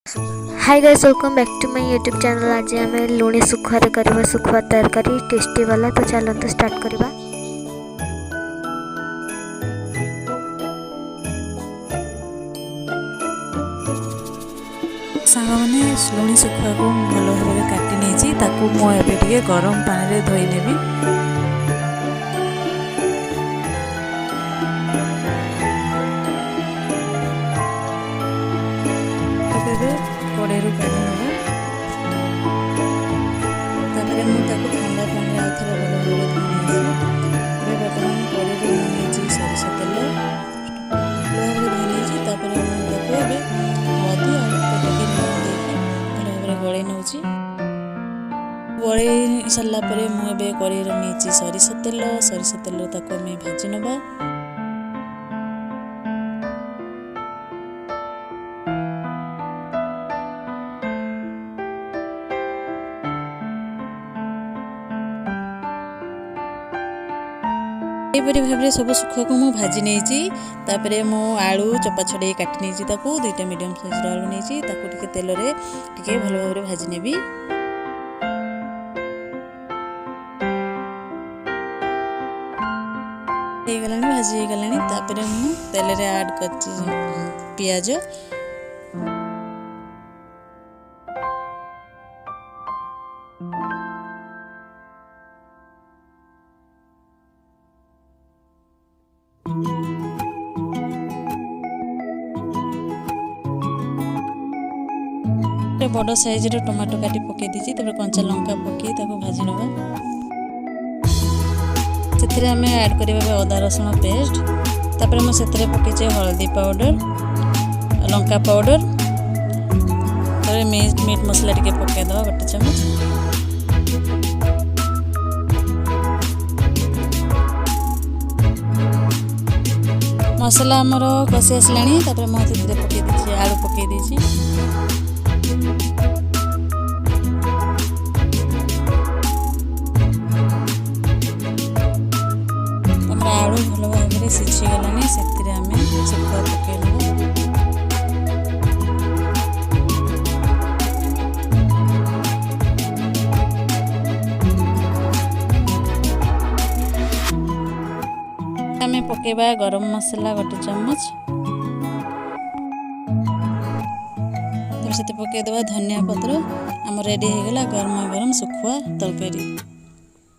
Hi guys, welcome back to my YouTube channel. आज आम लुणी सुखुआ करवा सुखुआ तरकारी टेस्टी वाला। तो चलते स्टार्ट करवा। सांग मैंने लुणी सुखुआ को भल भाव काटी नहीं मुझे गरम पानी में धोई नेबी। कड़े काढ़ी ना मुझे ठंडा पानी आउे भल भाव धोई बर्तमान कड़े नहीं सोरिष तेल भल भाव धोई मुझे हल्दी भल भाव गड़े नौ गड़े सारापर मुझे कड़े नहीं सोरिष तेल भाजी नवा। एपरी भाव में सब सुखुआ को मुझे भाजी नहीं मु आलू चपा छड़े काटी नहीं दुईटा मीडियम साइज आलू नहीं तेल टे भल भाव में भाजी नेबी। भाजी गला मु तेल रे ऐड कर पियाज बड़ साइज टमाटो काटी पकई दी कंचा लंका पकई भाजी नवा। से ऐड करवा अदा रसुण पेस्ट मुझे पकई हल्दी पाउडर लंका पाउडर मीट मसला टे पकईदे गोटे चमच। मसला आमर कषि आसला मुझे पकई आलू पकई दी। आलू भल भाव में सीझीगलानी से सुखुआ पकई आम पकेबा गरम मसला गोटे चमच से पकईदे धनिया पत्र आम रेडी हो गला गरम गरम सुखुआ तरकारी।